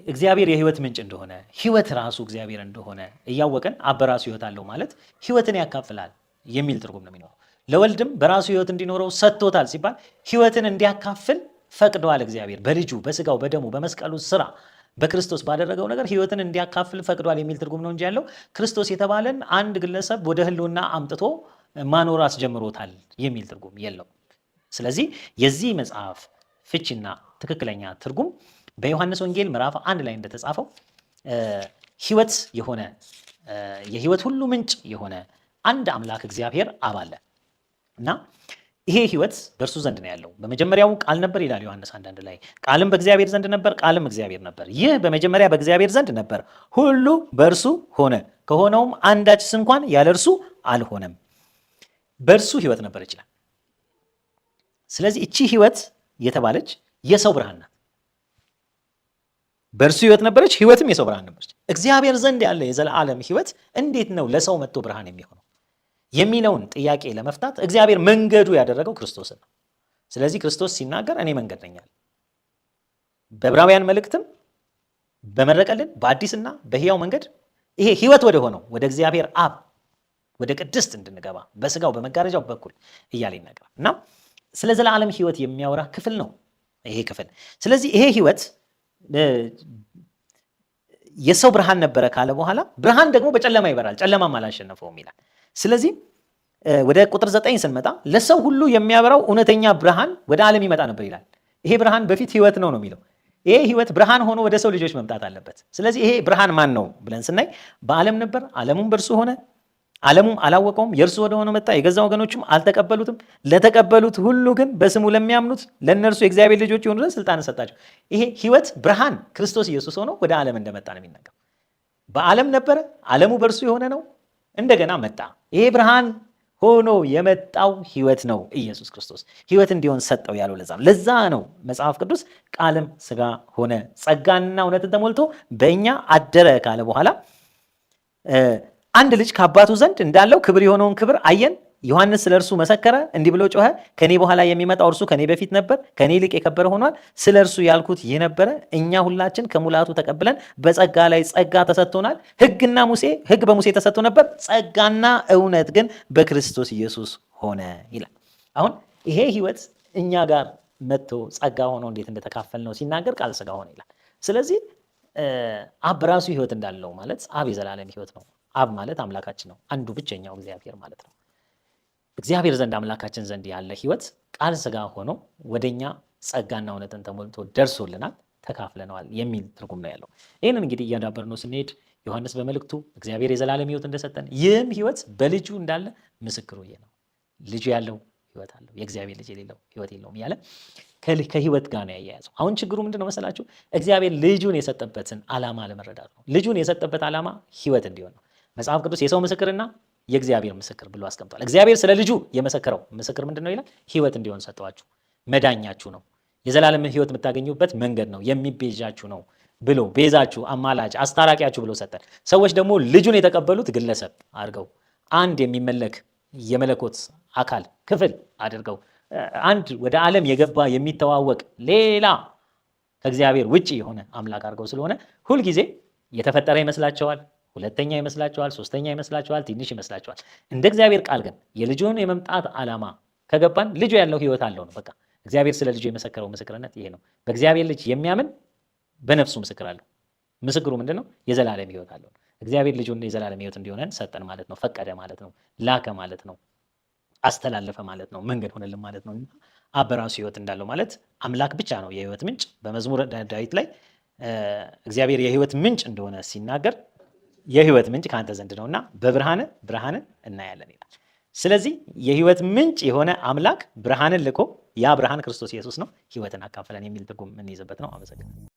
እግዚአብሔር የህይወት ምንጭ እንደሆነ ህይወት ራሱ እግዚአብሔር እንደሆነ እያወቀን አብ በራሱ ህይወት አለው ማለት ህይወትን ያካፍላል የሚል ትርጉም ነው የሚኖረው። ለወልድም በራሱ ህይወት እንዲኖረው ሰጥቶታል ሲባል ህይወትን እንዲያካፍል ፈቅዷል። እግዚአብሔር በልጁ በስጋው በደሙ በመስቀሉ ስራ በክርስቶስ ባደረገው ነገር ህይወትን እንዲያካፍል ፈቅዷል የሚል ትርጉም ነው እንጂ ያለው ክርስቶስ የተባለን አንድ ግለሰብ ወደ ህልውና አምጥቶ ማኖር አስጀምሮታል የሚል ትርጉም የለው። ስለዚህ የዚህ መጽሐፍ ፍቺና ትክክለኛ ትርጉም በዮሐንስ ወንጌል ምዕራፍ 1 ላይ እንደተጻፈው ህይወት የሆነ የህይወት ሁሉ ምንጭ የሆነ አንድ አምላክ እግዚአብሔር አብ አለ እና ይሄ ህይወት በእርሱ ዘንድ ነው ያለው። በመጀመሪያው ቃል ነበር ይላል ዮሐንስ 1 ላይ። ቃልም በእግዚአብሔር ዘንድ ነበር፣ ቃልም እግዚአብሔር ነበር። ይህ በመጀመሪያ በእግዚአብሔር ዘንድ ነበር። ሁሉ በእርሱ ሆነ፣ ከሆነውም አንዳችስ እንኳን ያለ እርሱ አልሆነም። በእርሱ ህይወት ነበር ይችላል። ስለዚህ እቺ ህይወት የተባለች የሰው ብርሃን ናት። በእርሱ ህይወት ነበረች፣ ህይወትም የሰው ብርሃን ነበረች። እግዚአብሔር ዘንድ ያለ የዘላለም ህይወት እንዴት ነው ለሰው መጥቶ ብርሃን የሚሆነው የሚለውን ጥያቄ ለመፍታት እግዚአብሔር መንገዱ ያደረገው ክርስቶስን ነው። ስለዚህ ክርስቶስ ሲናገር እኔ መንገድ ነኝ አለ። በዕብራውያን መልእክትም በመረቀልን በአዲስና በሕያው መንገድ ይሄ ህይወት ወደ ሆነው ወደ እግዚአብሔር አብ ወደ ቅድስት እንድንገባ በስጋው በመጋረጃው በኩል እያለ ይናገራል እና ስለ ዘላለም ህይወት የሚያወራ ክፍል ነው ይሄ ክፍል። ስለዚህ ይሄ ህይወት የሰው ብርሃን ነበረ ካለ በኋላ ብርሃን ደግሞ በጨለማ ይበራል፣ ጨለማም አላሸነፈውም ይላል። ስለዚህ ወደ ቁጥር 9 ስንመጣ ለሰው ሁሉ የሚያበራው እውነተኛ ብርሃን ወደ ዓለም ይመጣ ነበር ይላል። ይሄ ብርሃን በፊት ህይወት ነው የሚለው። ይሄ ህይወት ብርሃን ሆኖ ወደ ሰው ልጆች መምጣት አለበት። ስለዚህ ይሄ ብርሃን ማን ነው ብለን ስናይ በዓለም ነበር፣ ዓለሙም በእርሱ ሆነ፣ ዓለሙም አላወቀውም። የእርሱ ወደ ሆነ መጣ፣ የገዛ ወገኖችም አልተቀበሉትም። ለተቀበሉት ሁሉ ግን በስሙ ለሚያምኑት ለእነርሱ የእግዚአብሔር ልጆች የሆኑ ዘንድ ስልጣን ሰጣቸው። ይሄ ህይወት ብርሃን ክርስቶስ ኢየሱስ ሆኖ ወደ ዓለም እንደመጣ ነው የሚናገረው። በዓለም ነበረ፣ ዓለሙ በእርሱ የሆነ ነው፣ እንደገና መጣ። ይሄ ብርሃን ሆኖ የመጣው ህይወት ነው ኢየሱስ ክርስቶስ ህይወት እንዲሆን ሰጠው ያለው ለዛ ነው መጽሐፍ ቅዱስ ቃልም ስጋ ሆነ ጸጋና እውነትን ተሞልቶ በእኛ አደረ ካለ በኋላ አንድ ልጅ ከአባቱ ዘንድ እንዳለው ክብር የሆነውን ክብር አየን። ዮሐንስ ስለ እርሱ መሰከረ፣ እንዲህ ብሎ ጮኸ፣ ከኔ በኋላ የሚመጣው እርሱ ከኔ በፊት ነበር፣ ከኔ ይልቅ የከበረ ሆኗል። ስለ እርሱ ያልኩት ይህ ነበረ። እኛ ሁላችን ከሙላቱ ተቀብለን በጸጋ ላይ ጸጋ ተሰጥቶናል። ህግ በሙሴ ተሰጥቶ ነበር፣ ጸጋና እውነት ግን በክርስቶስ ኢየሱስ ሆነ ይላል። አሁን ይሄ ህይወት እኛ ጋር መጥቶ ጸጋ ሆኖ እንዴት እንደተካፈል ነው ሲናገር ቃል ስጋ ሆነ ይላል። ስለዚህ አብ በራሱ ህይወት እንዳለው ማለት አብ የዘላለም ህይወት ነው። አብ ማለት አምላካችን ነው፣ አንዱ ብቸኛው እግዚአብሔር ማለት ነው። እግዚአብሔር ዘንድ አምላካችን ዘንድ ያለ ህይወት ቃል ስጋ ሆኖ ወደኛ ጸጋና እውነትን ተሞልቶ ደርሶልናል፣ ተካፍለነዋል የሚል ትርጉም ነው ያለው። ይህንን እንግዲህ እያዳበርነው ስንሄድ ዮሐንስ በመልእክቱ እግዚአብሔር የዘላለም ህይወት እንደሰጠን ይህም ህይወት በልጁ እንዳለ ምስክሩ ይሄ ነው። ልጁ ያለው ህይወት አለው፣ የእግዚአብሔር ልጅ የሌለው ህይወት የለውም ያለ ከህይወት ጋር ነው ያያያዘው። አሁን ችግሩ ምንድን ነው መሰላችሁ? እግዚአብሔር ልጁን የሰጠበትን ዓላማ ለመረዳት ነው። ልጁን የሰጠበት ዓላማ ህይወት እንዲሆን ነው። መጽሐፍ ቅዱስ የሰው ምስክርና የእግዚአብሔር ምስክር ብሎ አስቀምጧል። እግዚአብሔር ስለ ልጁ የመሰከረው ምስክር ምንድን ነው ይላል? ህይወት እንዲሆን ሰጠዋችሁ፣ መዳኛችሁ ነው፣ የዘላለም ህይወት የምታገኙበት መንገድ ነው፣ የሚቤዣችሁ ነው ብሎ ቤዛችሁ፣ አማላጭ፣ አስታራቂያችሁ ብሎ ሰጠን። ሰዎች ደግሞ ልጁን የተቀበሉት ግለሰብ አድርገው አንድ የሚመለክ የመለኮት አካል ክፍል አድርገው አንድ ወደ ዓለም የገባ የሚተዋወቅ ሌላ ከእግዚአብሔር ውጭ የሆነ አምላክ አድርገው ስለሆነ ሁልጊዜ የተፈጠረ ይመስላቸዋል፣ ሁለተኛ ይመስላቸዋል፣ ሶስተኛ ይመስላቸዋል፣ ትንሽ ይመስላቸዋል። እንደ እግዚአብሔር ቃል ግን የልጁን የመምጣት ዓላማ ከገባን ልጁ ያለው ህይወት አለው ነው። በቃ እግዚአብሔር ስለ ልጁ የመሰከረው ምስክርነት ይሄ ነው። በእግዚአብሔር ልጅ የሚያምን በነፍሱ ምስክር አለው። ምስክሩ ምንድነው? የዘላለም ህይወት አለው። እግዚአብሔር ልጁን የዘላለም ህይወት እንዲሆነን ሰጠን ማለት ነው። ፈቀደ ማለት ነው። ላከ ማለት ነው። አስተላለፈ ማለት ነው። መንገድ ሆነልን ማለት ነው። አብ በራሱ ህይወት እንዳለው ማለት አምላክ ብቻ ነው የህይወት ምንጭ። በመዝሙረ ዳዊት ላይ እግዚአብሔር የህይወት ምንጭ እንደሆነ ሲናገር የህይወት ምንጭ ከአንተ ዘንድ ነውና ብርሃንን እናያለን ይላል። ስለዚህ የህይወት ምንጭ የሆነ አምላክ ብርሃንን ልኮ ያ ብርሃን ክርስቶስ ኢየሱስ ነው፣ ህይወትን አካፈለን የሚል ትርጉም የምንይዝበት ነው። አመሰግናለሁ።